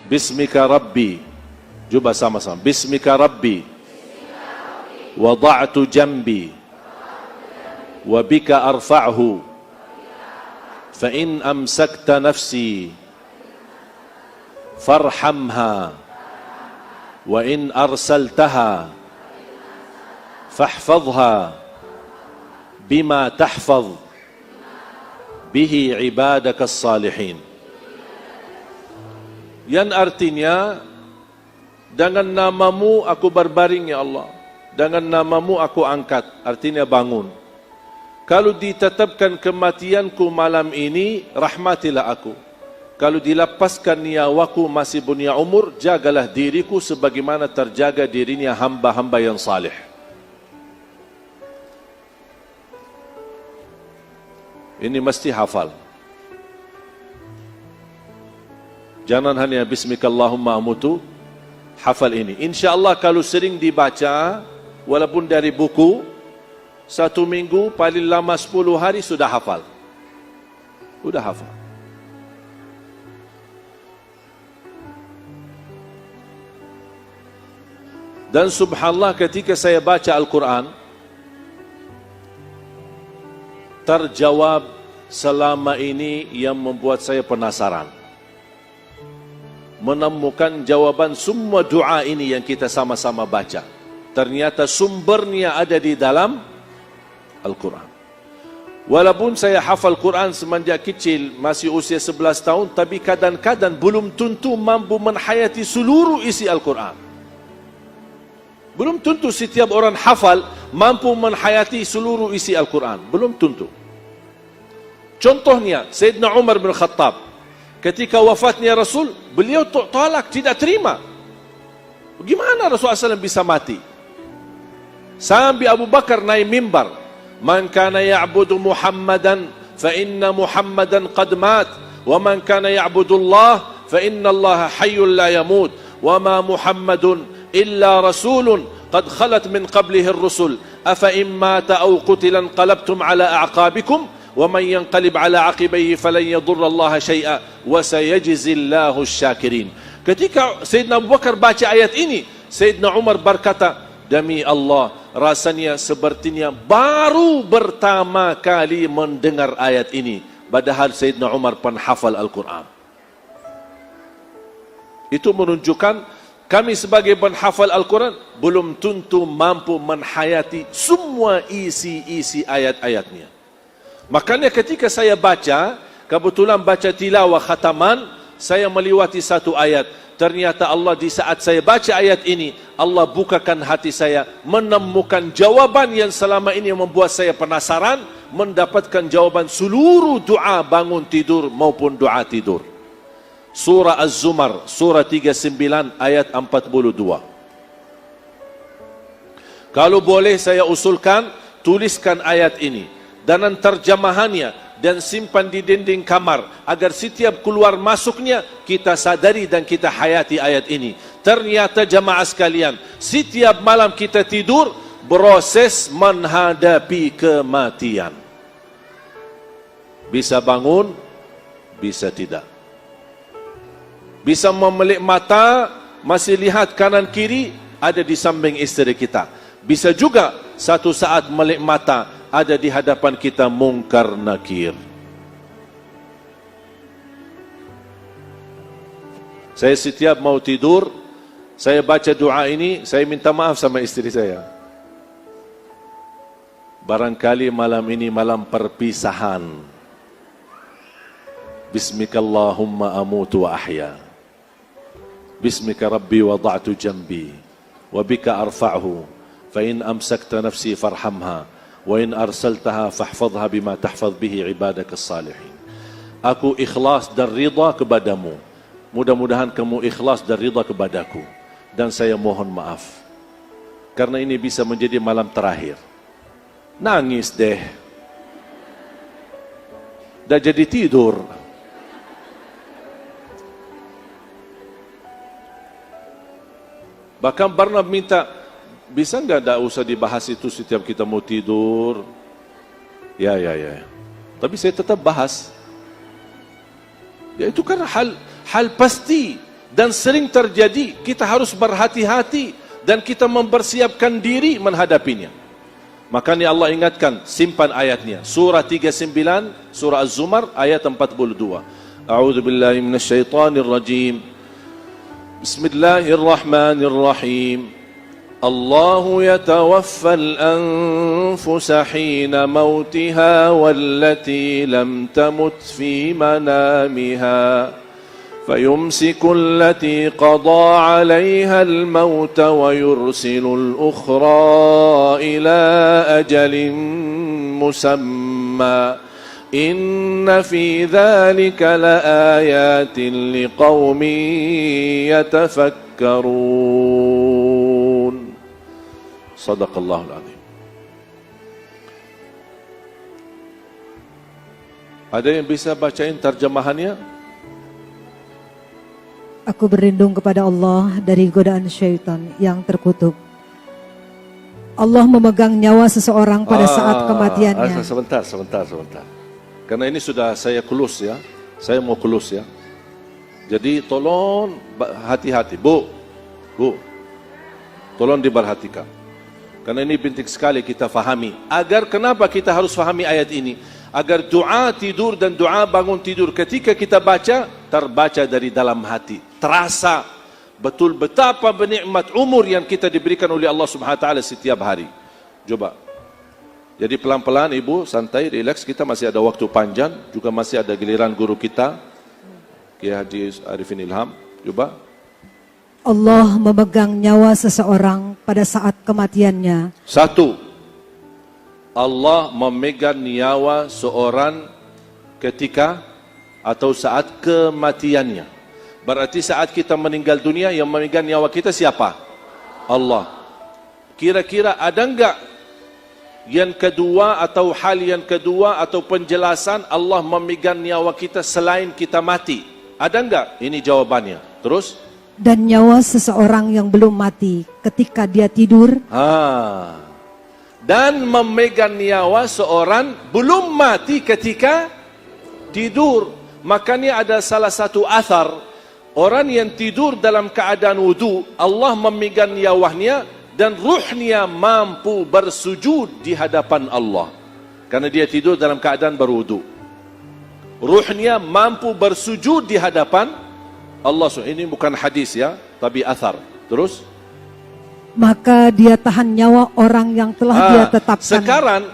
Bismika Rabbi. Cuba sama-sama. Bismika Rabbi. Wada'tu jambi. Wa bika arfa'hu. Fa in amsakta nafsi. Farhamha. Wa in arsaltaha. Fahfadha. Bima tahfadh. Bihi ibadakas salihin. Yang artinya, dengan namamu aku berbaring ya Allah, dengan namamu aku angkat, artinya bangun. Kalau ditetapkan kematianku malam ini, rahmatilah aku. Kalau dilepaskan nyawaku masih punya umur, jagalah diriku sebagaimana terjaga dirinya hamba-hamba yang salih. Ini mesti hafal. Jangan hanya Bismikallahumma amutu, hafal ini. InsyaAllah kalau sering dibaca, walaupun dari buku, 1 minggu, paling lama 10 hari sudah hafal. Sudah hafal. Dan subhanallah ketika saya baca Al-Quran, terjawab selama ini yang membuat saya penasaran. Menemukan jawaban semua doa ini yang kita sama-sama baca. Ternyata sumbernya ada di dalam Al-Quran. Walaupun saya hafal Quran semenjak kecil, masih usia 11 tahun, tapi kadang-kadang belum tentu mampu menghayati seluruh isi Al-Quran. Belum tentu setiap orang hafal mampu menghayati seluruh isi Al-Quran. Belum tentu. Contohnya, Sayyidina Umar bin Khattab. Ketika wafatnya Rasul, beliau tolak, tidak terima. Bagaimana Rasulullah SAW bisa mati? Sampai Abu Bakar naik mimbar. Man kana ya'budu Muhammadan, fa inna Muhammadan qad mat. Wa man kana ya'budu Allah, fa inna Allah hayyul la yamut. Wa ma Muhammadun illa rasulun qad khalat min qablihi ar-rusul. Afa in mata aw qutila qalabtum ala a'qabikum. وَمَنْ يَنْقَلِبْ عَلَى عَقِبَيْهِ فَلَنْ يَضُرَّ اللَّهَ شَيْئًا وَسَيَجْزِي اللَّهُ الشَّاكِرِينَ. Ketika Sayyidina Abu Bakar baca ayat ini, Sayyidina Umar berkata, demi Allah, rasanya sepertinya baru pertama kali mendengar ayat ini. Padahal Sayyidina Umar penghafal Al-Quran. Itu menunjukkan kami sebagai penghafal Al-Quran belum tentu mampu menghayati semua isi-isi ayat-ayatnya. Makanya ketika saya baca, kebetulan baca tilawah khataman, saya melewati satu ayat. Ternyata Allah di saat saya baca ayat ini, Allah bukakan hati saya, menemukan jawaban yang selama ini membuat saya penasaran, mendapatkan jawaban seluruh doa bangun tidur maupun doa tidur. Surah Az-Zumar, surah 39 ayat 42. Kalau boleh saya usulkan, tuliskan ayat ini dan terjemahannya dan simpan di dinding kamar agar setiap keluar masuknya kita sadari dan kita hayati ayat ini. Ternyata jamaah sekalian, setiap malam kita tidur proses menghadapi kematian. Bisa bangun, bisa tidak. Bisa memelik mata, masih lihat kanan kiri, ada di samping istri kita. Bisa juga satu saat melik mata, ada di hadapan kita mungkar nakir. Saya setiap mau tidur, saya baca doa ini, saya minta maaf sama istri saya. Barangkali malam ini malam perpisahan. Bismikallahumma amutu wa ahya. Bismika Rabbi wada'tu jambi. Wa bika arfa'hu. Fa in amsakta nafsi farhamha. Wa in arsaltaha fahfadha bima tahfadh bihi ibadakas salihin. Aku ikhlas dan ridha kepadamu. Mudah-mudahan kamu ikhlas dan ridha kepadaku. Dan saya mohon maaf. Karena ini bisa menjadi malam terakhir. Nangis deh. Dah jadi tidur. Bahkan pernah minta, bisa enggak tak usah dibahas itu setiap kita mau tidur? Ya. Tapi saya tetap bahas. Ya itu kan hal pasti Dan sering terjadi, kita harus berhati-hati dan kita mempersiapkan diri menghadapinya. Makanya Allah ingatkan, simpan ayatnya. Surah 39, surah Az-Zumar, ayat 42. A'udzu billahi minasyaitonir rajim. Bismillahirrahmanirrahim. Allahu yatawaffal anfusa hina mautiha wallati lam tamut fi manamiha. فيمسك التي قضى عليها الموت ويرسل الأخرى إلى أجل مسمى إن في ذلك لآيات لقوم يتفكرون صدق الله العظيم. Ada yang bisa bacain terjemahannya? Aku berlindung kepada Allah dari godaan syaitan yang terkutuk. Allah memegang nyawa seseorang pada saat kematiannya. Sebentar. Karena ini sudah saya close ya. Saya mau close ya. Jadi tolong hati-hati. Bu. Tolong diperhatikan. Karena ini penting sekali kita fahami. Agar kenapa kita harus fahami ayat ini? Agar doa tidur dan doa bangun tidur ketika kita baca, terbaca dari dalam hati. Terasa betul betapa bernikmat umur yang kita diberikan oleh Allah Subhanahu wa taala setiap hari. Coba. Jadi pelan-pelan Ibu, santai, relax, kita masih ada waktu panjang, juga masih ada giliran guru kita, Kiai Haji Arifin Ilham. Coba. Allah memegang nyawa seseorang pada saat kematiannya. Satu. Allah memegang nyawa seorang ketika atau saat kematiannya. Berarti saat kita meninggal dunia, yang memegang nyawa kita siapa? Allah. Kira-kira ada enggak yang kedua atau hal yang kedua atau penjelasan Allah memegang nyawa kita selain kita mati? Ada enggak? Ini jawabannya. Terus? Dan nyawa seseorang yang belum mati ketika dia tidur. Dan memegang nyawa seorang belum mati ketika tidur. Makanya ada salah satu athar, orang yang tidur dalam keadaan wudu, Allah memegang nyawanya dan ruhnya mampu bersujud di hadapan Allah. Karena dia tidur dalam keadaan berwudu. Ruhnya mampu bersujud di hadapan Allah. Ini bukan hadis ya, tapi athar. Terus? Maka dia tahan nyawa orang yang telah dia tetapkan. Sekarang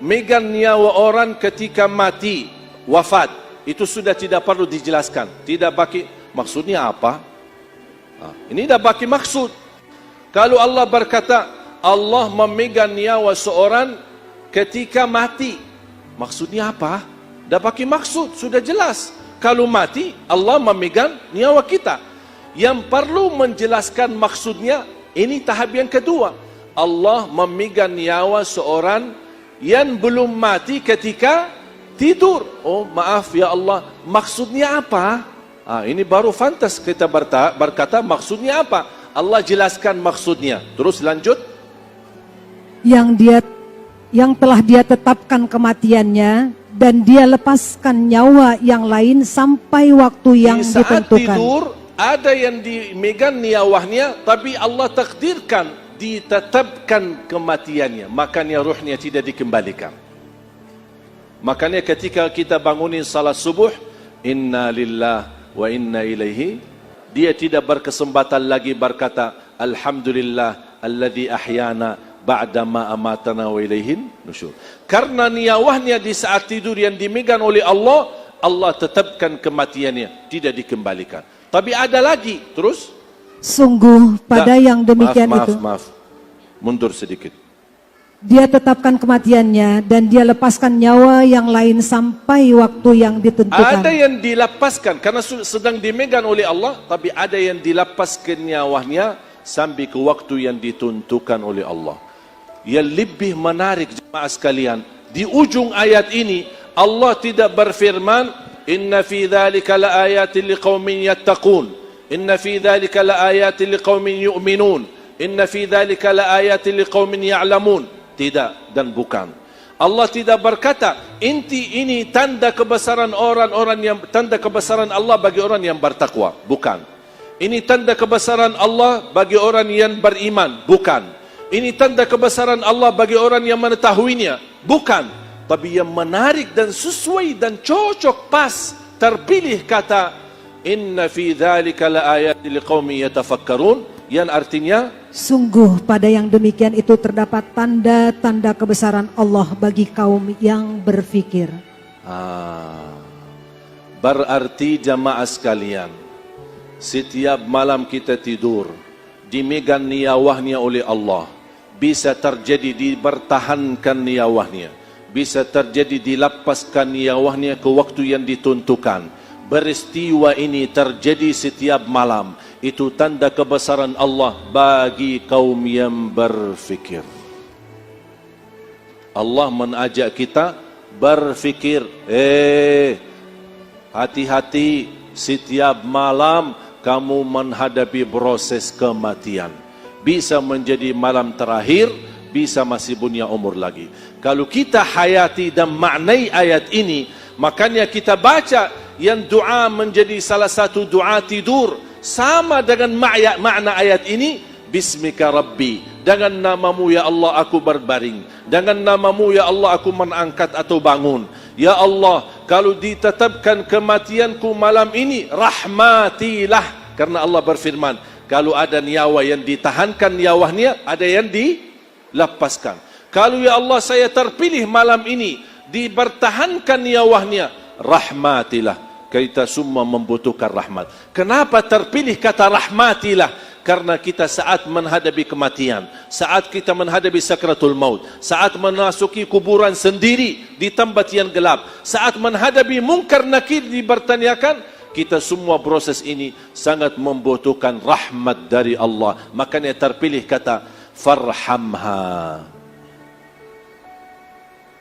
megang nyawa orang ketika mati, wafat, itu sudah tidak perlu dijelaskan. Tidak baki maksudnya apa? Ini dah baki maksud. Kalau Allah berkata Allah memegang nyawa seorang ketika mati, maksudnya apa? Dah baki maksud, sudah jelas. Kalau mati, Allah memegang nyawa kita. Yang perlu menjelaskan maksudnya, ini tahap yang kedua. Allah memegang nyawa seorang yang belum mati ketika tidur. Oh maaf ya Allah, maksudnya apa? Ini baru fantas kita berkata maksudnya apa? Allah jelaskan maksudnya. Terus lanjut. Yang telah dia tetapkan kematiannya dan dia lepaskan nyawa yang lain sampai waktu yang di saat ditentukan. Tidur, ada yang dimegang nyawanya, tapi Allah takdirkan, ditetapkan kematiannya. Makanya ruhnya tidak dikembalikan. Makanya ketika kita bangunin salat subuh, inna lillah wa inna ilaihi, dia tidak berkesempatan lagi berkata, alhamdulillah alladhi ahyana ba'dama amatana wa ilaihin nusyur. Karena nyawanya di saat tidur yang dimegang oleh Allah, Allah tetapkan kematiannya, tidak dikembalikan. Tapi ada lagi, terus? Sungguh pada yang demikian itu. Maaf. Mundur sedikit. Dia tetapkan kematiannya dan dia lepaskan nyawa yang lain sampai waktu yang ditentukan. Ada yang dilepaskan karena sedang dimegang oleh Allah, tapi ada yang dilepaskan nyawanya sampai ke waktu yang ditentukan oleh Allah. Yang lebih menarik jemaah sekalian, di ujung ayat ini Allah tidak berfirman, inna fi dzalika laayatin liqaumin yattaqun, inna fi dzalika laayatin liqaumin yu'minun, inna fi dzalika laayatin liqaumin ya'lamun. Tidak dan bukan. Allah tidak berkata ini tanda kebesaran orang-orang yang tanda kebesaran Allah bagi orang yang bertakwa. Bukan. Ini tanda kebesaran Allah bagi orang yang beriman. Bukan. Ini tanda kebesaran Allah bagi orang yang mengetahuinya. Bukan. Tapi yang menarik dan sesuai dan cocok pas terpilih kata inna fi dzalika laayatin liqaumin yatafakkarun, yang artinya sungguh pada yang demikian itu terdapat tanda-tanda kebesaran Allah bagi kaum yang berfikir. Berarti jamaah sekalian, setiap malam kita tidur dimegang niyawahnya oleh Allah. Bisa terjadi dipertahankan niyawahnya, bisa terjadi dilepaskan niyawahnya ke waktu yang ditentukan. Peristiwa ini terjadi setiap malam. Itu tanda kebesaran Allah bagi kaum yang berfikir. Allah mengajak kita berfikir. Hati-hati, setiap malam kamu menghadapi proses kematian. Bisa menjadi malam terakhir, bisa masih punya umur lagi. Kalau kita hayati dan maknai ayat ini, makanya kita baca yang doa menjadi salah satu doa tidur. Sama dengan makna ayat ini, Bismika Rabbi, dengan namamu ya Allah aku berbaring, dengan namamu ya Allah aku mengangkat atau bangun. Ya Allah, kalau ditetapkan kematianku malam ini, rahmatilah. Karena Allah berfirman, kalau ada nyawa yang ditahankan nyawanya, ada yang dilepaskan. Kalau ya Allah saya terpilih malam ini, dipertahankan nyawanya, rahmatilah. Kita semua membutuhkan rahmat. Kenapa terpilih kata rahmatilah? Karena kita saat menghadapi kematian, saat kita menghadapi sakratul maut, saat memasuki kuburan sendiri di tempat yang gelap, saat menghadapi mungkar nakir dipertanyakan, kita semua proses ini sangat membutuhkan rahmat dari Allah. Makanya terpilih kata farhamha.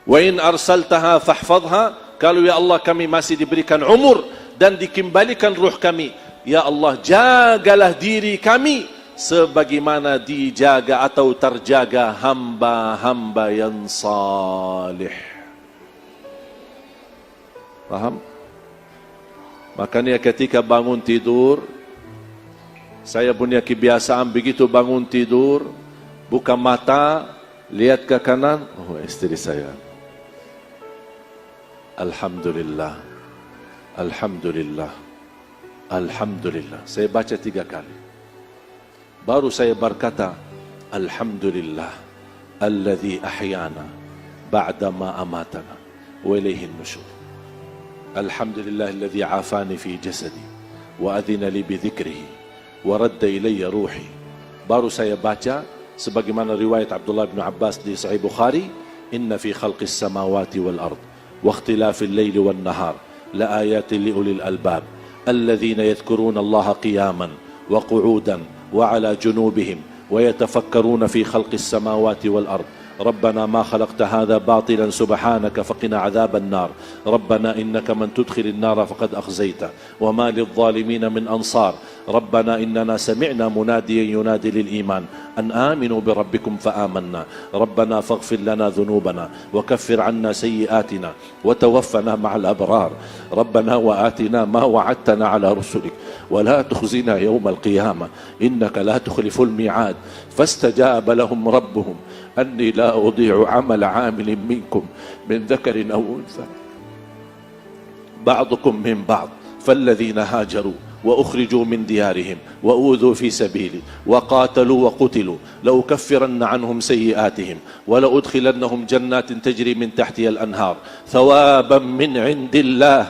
Wa in arsaltaha fahfadha. Kalau ya Allah kami masih diberikan umur dan dikembalikan ruh kami, ya Allah jagalah diri kami sebagaimana dijaga atau terjaga hamba-hamba yang salih. Paham? Makanya ketika bangun tidur, saya punya kebiasaan begitu bangun tidur, buka mata, lihat ke kanan, oh istri saya. Alhamdulillah, Alhamdulillah, Alhamdulillah. Saya baca 3 kali. Baru saya berkata, Alhamdulillah, alladhi ahyana ba'dama amatana wa ilayhin nusyur. Alhamdulillah alladhi afani fi jasadi wa adhina li bidhikrihi wa radda ilayya ruhi. Baru saya baca sebagaimana riwayat Abdullah bin Abbas di Sahih Bukhari, inna fi khalqis samawati wal ard wa ikhtilafil layli wan nahar la ayatin li ulil albab alladhina yadhkuruna Allaha qiyaman wa qu'udan wa ala junubihim wa yatafakkaruna fi khalqis samawati wal ard. ربنا ما خلقت هذا باطلا سبحانك فقنا عذاب النار ربنا إنك من تدخل النار فقد أخزيته وما للظالمين من أنصار ربنا إننا سمعنا مناديا ينادي للإيمان أن آمنوا بربكم فآمنا ربنا فاغفر لنا ذنوبنا وكفر عنا سيئاتنا وتوفنا مع الأبرار ربنا وآتنا ما وعدتنا على رسلك ولا تخزنا يوم القيامة إنك لا تخلف الميعاد فاستجاب لهم ربهم أني لا أضيع عمل عامل منكم من ذكر أو أنثى بعضكم من بعض فالذين هاجروا وأخرجوا من ديارهم وأوذوا في سبيلي وقاتلوا وقتلوا لأكفرن عنهم سيئاتهم ولأدخلنهم جنات تجري من تحتها الأنهار ثوابا من عند الله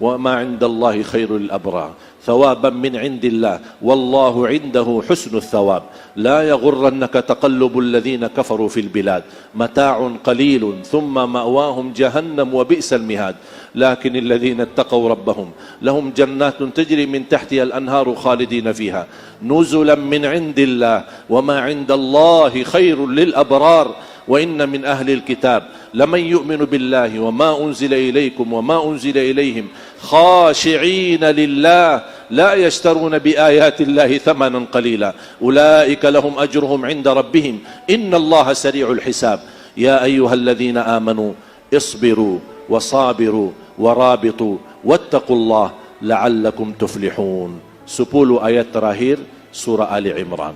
وما عند الله خير للأبرار ثوابا من عند الله والله عنده حسن الثواب لا يغرنك تقلب الذين كفروا في البلاد متاع قليل ثم مأواهم جهنم وبئس المهاد لكن الذين اتقوا ربهم لهم جنات تجري من تحتها الأنهار خالدين فيها نزلا من عند الله وما عند الله خير للأبرار وإن من أهل الكتاب لمن يؤمن بالله وما أنزل إليكم وما أنزل إليهم خاشعين لله لا يشترون بآيات الله ثمنا قليلا أولئك لهم أجرهم عند ربهم إن الله سريع الحساب يا أيها الذين آمنوا اصبروا وصابروا ورابطوا واتقوا الله لعلكم تفلحون 10 ayat terakhir surah Ali Imran.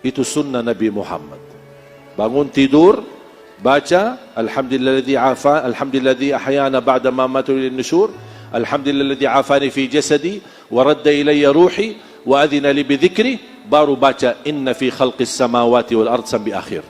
Itu sunnah Nabi Muhammad. Bangun tidur, baca alhamdulilladzi afa, alhamdulilladzi ahyana ba'da ma matu lin nusyur, alhamdulilladzi afani fi jasadi wa radda ilayya ruhi wa adhina li bi dhikri, baru baca inna fi khalqis samawati wal ard sampai akhir.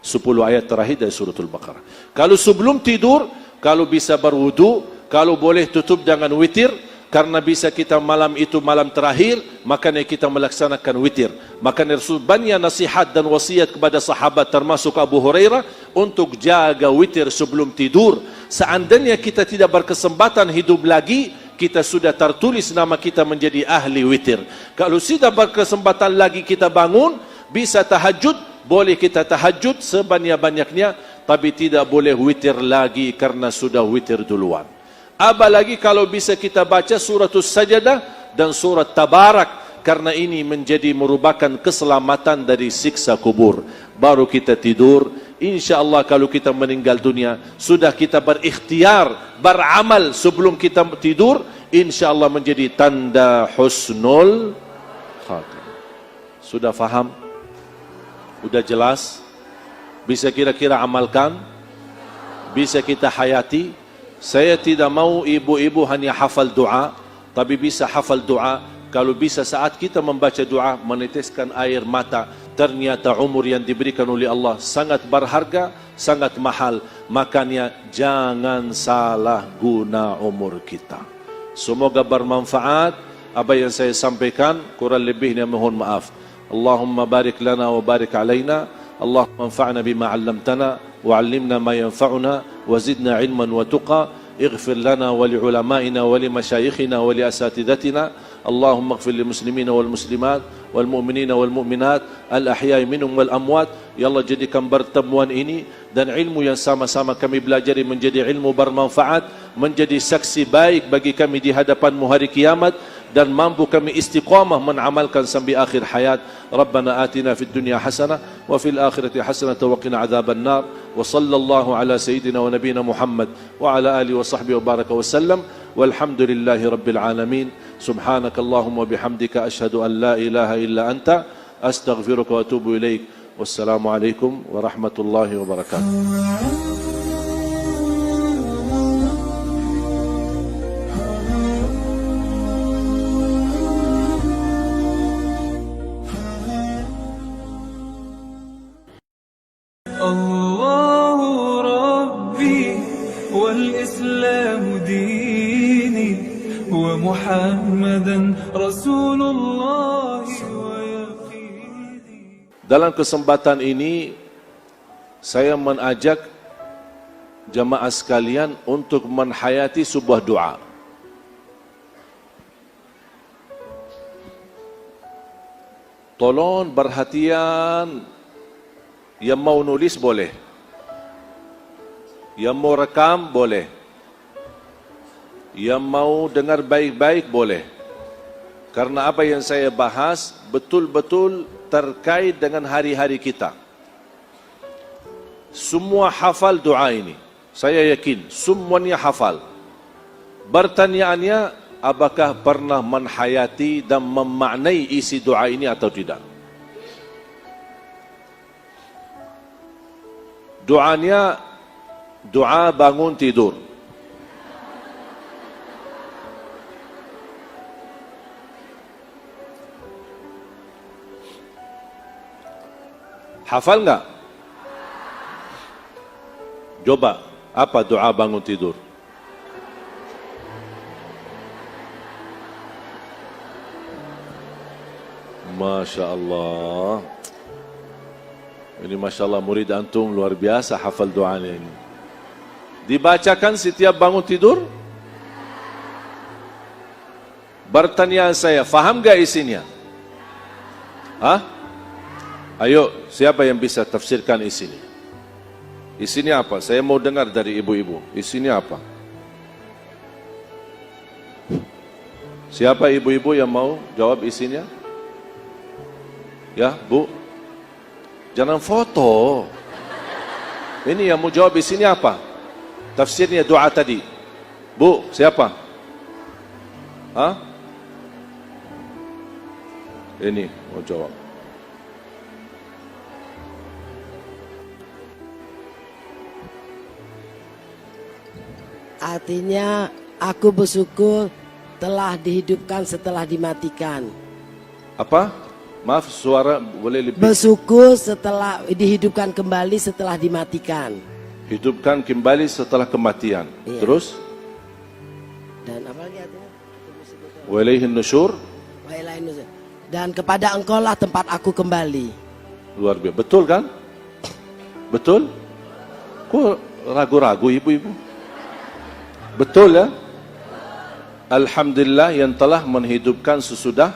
10 ayat terakhir dari suratul Baqarah. Kalau sebelum tidur, kalau bisa berwudu, kalau boleh tutup dengan witir, karena bisa kita malam itu malam terakhir, makanya kita melaksanakan witir. Makanya Rasul banyak nasihat dan wasiat kepada sahabat termasuk Abu Hurairah untuk jaga witir sebelum tidur. Seandainya kita tidak berkesempatan hidup lagi, kita sudah tertulis nama kita menjadi ahli witir. Kalau tidak berkesempatan lagi kita bangun, bisa tahajud, boleh kita tahajud sebanyak-banyaknya, tapi tidak boleh witir lagi karena sudah witir duluan. Apalagi kalau bisa kita baca suratul Sajadah dan surat Tabarak, karena ini menjadi merupakan keselamatan dari siksa kubur. Baru kita tidur. InsyaAllah kalau kita meninggal dunia, sudah kita berikhtiar, beramal sebelum kita tidur, InsyaAllah menjadi tanda husnul khatimah. Sudah faham? Sudah jelas? Bisa kira-kira amalkan? Bisa kita hayati? Saya tidak mau ibu-ibu hanya hafal doa, tapi bisa hafal doa. Kalau bisa saat kita membaca doa, meneteskan air mata. Ternyata umur yang diberikan oleh Allah sangat berharga, sangat mahal. Makanya jangan salah guna umur kita. Semoga bermanfaat apa yang saya sampaikan. Kurang lebihnya mohon maaf. Allahumma barik lana wa barik alaina. Allahumma anfa'na bima 'allamtana wa 'allimna ma yanfa'una wa zidna 'ilman wa tuqa. اغفر لنا ولعلمائنا ولمشايخنا ولأساتذتنا. اللهم اغفر للمسلمين والمسلمات والمؤمنين والمؤمنات الأحياء منهم والأموات. Ya Allah, jadikan pertemuan ini dan ilmu yang sama-sama kami belajari menjadi ilmu bermanfaat, menjadi saksi baik bagi kami di hadapan hari kiamat, dan mampu kami istiqamah mengamalkan sampai akhir hayat. Rabbana atina fid dunya hasanah wa fil akhirati hasanah wa qina adzaban nar. Wa sallallahu ala sayyidina wa nabiyina Muhammad wa ala alihi wa sahbihi wa baraka wa sallam. Walhamdulillahi rabbil alamin. Subhanakallahumma bihamdika asyhadu an la ilaha illa anta astaghfiruka wa atubu ilaik. Wassalamu alaikum warahmatullahi wabarakatuh. الله ربي والإسلام ديني ومحمدا رسول الله ويقيني. Dalam kesempatan ini saya mengajak jamaah sekalian untuk menghayati sebuah doa. Tolong perhatian. Yang mau nulis boleh, yang mau rekam boleh, yang mau dengar baik-baik boleh. Karena apa yang saya bahas betul-betul terkait dengan hari-hari kita. Semua hafal doa ini, saya yakin semuanya hafal. Pertanyaannya, apakah pernah menghayati dan memaknai isi doa ini atau tidak? Doanya doa bangun tidur. Hafal enggak? Coba, apa doa bangun tidur? Masya Allah. Ini Masya Allah, murid antum luar biasa hafal doanya ini. Dibacakan setiap bangun tidur? Pertanyaan saya, faham gak isinya? Hah? Ayo, siapa yang bisa tafsirkan isinya? Isinya apa? Saya mau dengar dari ibu-ibu. Isinya apa? Siapa ibu-ibu yang mau jawab isinya? Ya, Bu? Jangan foto. Ini yang mau jawab isinya apa? Tafsirnya doa tadi. Bu, siapa? Hah? Ini mau jawab. Artinya aku bersyukur telah dihidupkan setelah dimatikan. Apa? Maaf, suara boleh lebih. Bersyukur setelah dihidupkan kembali setelah dimatikan. Hidupkan kembali setelah kematian. Iya. Terus? Dan apa lagi artinya? Wa ilaihin nusyur. Dan kepada engkau lah tempat aku kembali. Luar biasa. Betul kan? Betul? Kok ragu-ragu ibu-ibu? Betul ya? Alhamdulillah yang telah menghidupkan sesudah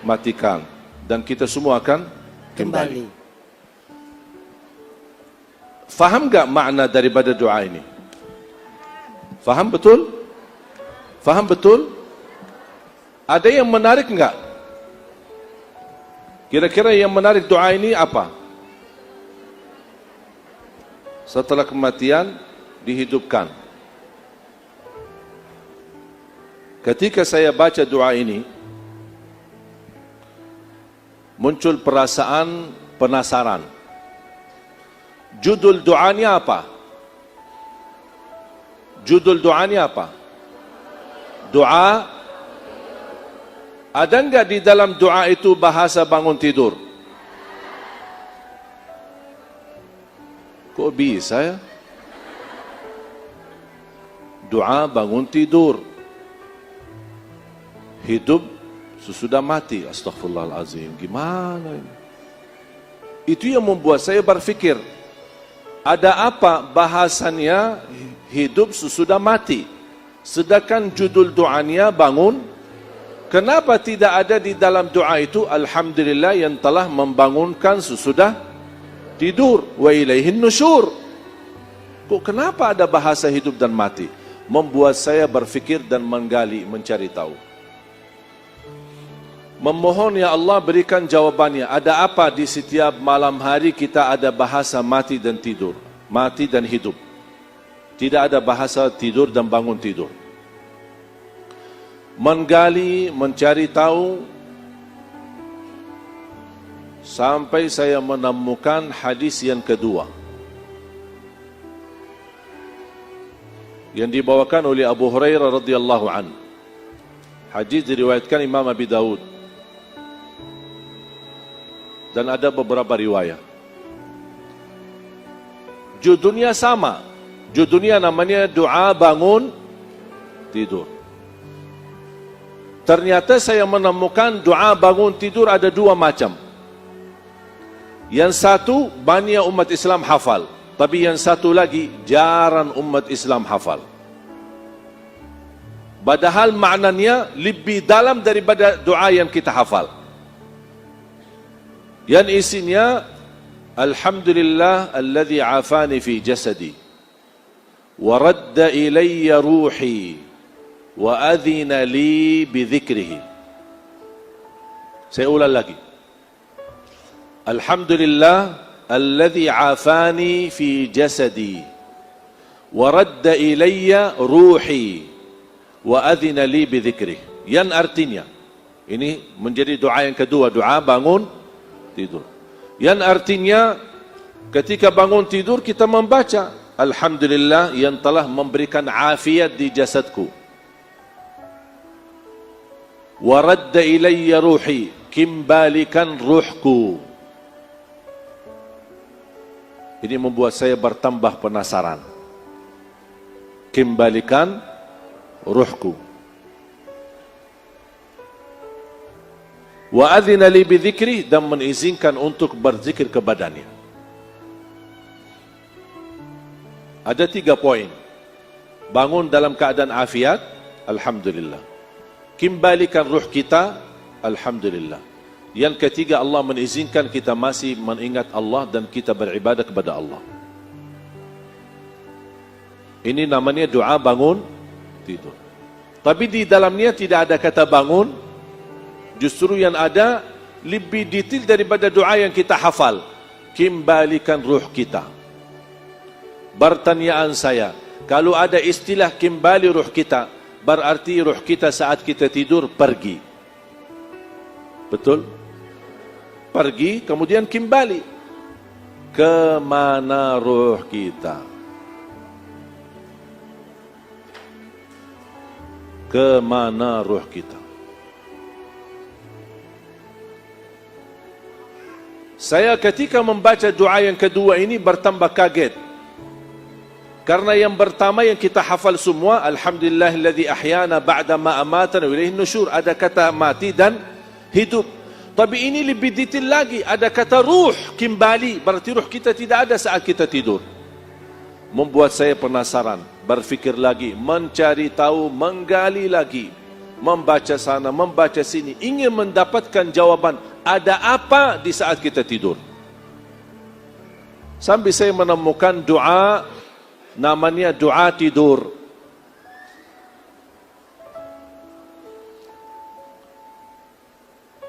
matikan. Dan kita semua akan kembali. Faham gak makna daripada doa ini? Faham betul? Faham betul? Ada yang menarik enggak? Kira-kira yang menarik doa ini apa? Setelah kematian dihidupkan. Ketika saya baca doa ini, muncul perasaan penasaran. Judul doanya apa? Judul doanya apa? Doa. Ada enggak di dalam doa itu bahasa bangun tidur? Kok bisa ya? Doa bangun tidur. Hidup sesudah mati. Astaghfirullahalazim. Gimana ini? Itu yang membuat saya berfikir, ada apa bahasannya hidup sesudah mati? Sedangkan judul doanya bangun. Kenapa tidak ada di dalam doa itu Alhamdulillah yang telah membangunkan sesudah tidur, wa ilaihin nusyur? Kok kenapa ada bahasa hidup dan mati? Membuat saya berfikir dan menggali, mencari tahu. Memohon ya Allah berikan jawabannya. Ada apa di setiap malam hari kita ada bahasa mati dan tidur, mati dan hidup. Tidak ada bahasa tidur dan bangun tidur. Menggali, mencari tahu, sampai saya menemukan hadis yang kedua yang dibawakan oleh Abu Hurairah radhiyallahu an. Hadis diriwayatkan Imam Abi Daud dan ada beberapa riwayat. Judulnya sama. Judulnya namanya doa bangun tidur. Ternyata saya menemukan doa bangun tidur ada dua macam. Yang satu banyak umat Islam hafal, tapi yang satu lagi jarang umat Islam hafal. Padahal maknanya lebih dalam daripada doa yang kita hafal. Yang isinya Alhamdulillah alladhi afani fi jasadi wa radda ilayya ruhi wa adhina li bidhikrihi. Saya ulang lagi. Alhamdulillah alladhi afani fi jasadi wa radda ilayya ruhi wa adhina li bidhikrihi. Yang artinya, ini menjadi doa yang kedua, doa bangun tidur. Yang artinya ketika bangun tidur kita membaca Alhamdulillah yang telah memberikan afiat di jasadku. Wa radda ilayya ruhi, kembalikan ruhku. Ini membuat saya bertambah penasaran. Kembalikan ruhku. Wa adzina li bidzikri, dan mengizinkan untuk berzikir kepadanya. Ada 3 poin. Bangun dalam keadaan afiat, alhamdulillah. Kembalikan ruh kita, alhamdulillah. Yang ketiga, Allah mengizinkan kita masih mengingat Allah dan kita beribadah kepada Allah. Ini namanya doa bangun tidur. Tapi di dalamnya tidak ada kata bangun. Justru yang ada lebih detail daripada doa yang kita hafal. Kembalikan ruh kita. Pertanyaan saya, kalau ada istilah kembali ruh kita, berarti ruh kita saat kita tidur pergi. Betul? Pergi, kemudian kembali. Kemana ruh kita? Kemana ruh kita? Saya ketika membaca doa yang kedua ini bertambah kaget. Karena yang pertama yang kita hafal semua, Alhamdulillahilladzi ahyana ba'da ma amatana wa ilaihin nusyur, ada kata mati dan hidup. Tapi ini lebih detail lagi, ada kata ruh kembali, berarti ruh kita tidak ada saat kita tidur. Membuat saya penasaran, berfikir lagi, mencari tahu, menggali lagi, membaca sana, membaca sini, ingin mendapatkan jawaban ada apa di saat kita tidur. Sampai saya menemukan doa, namanya doa tidur.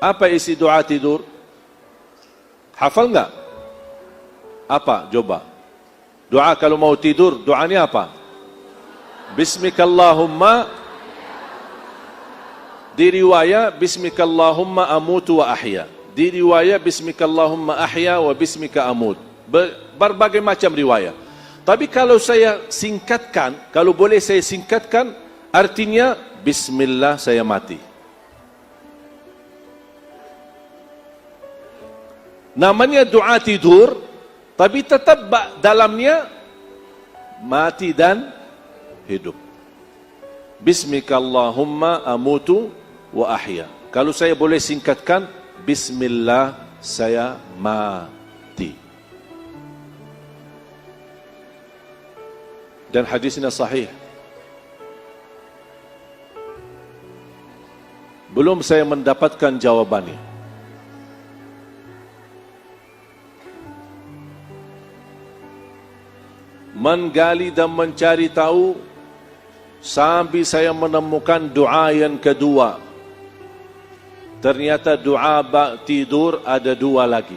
Apa isi doa tidur? Hafal enggak? Apa? Coba. Doa kalau mau tidur, doanya apa? Bismikallahumma. Di riwayat Bismikallahumma amutu wa ahya. Di riwayat Bismikallahumma ahya wa bismika amut. Berbagai macam riwayat. Tapi kalau saya singkatkan, kalau boleh saya singkatkan, artinya Bismillah saya mati. Namanya doa tidur, tapi tetap dalamnya mati dan hidup. Bismikallahumma amutu wa ahya. Kalau saya boleh singkatkan, Bismillah saya mati. Dan hadisnya sahih. Belum saya mendapatkan jawabannya. Menggali dan mencari tahu sampai saya menemukan doa yang kedua. Ternyata doa tidur ada dua lagi.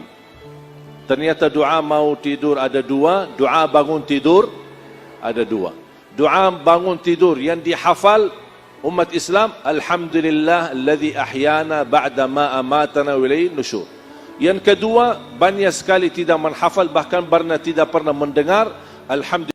Ternyata doa mau tidur ada dua, doa bangun tidur ada dua. Doa bangun tidur yang dihafal umat Islam, Alhamdulillah alladzi ahyana ba'da ma amatana wa ilaihin nusyur. Yang kedua, banyak sekali tidak menghafal, bahkan tidak pernah mendengar, Alhamdulillah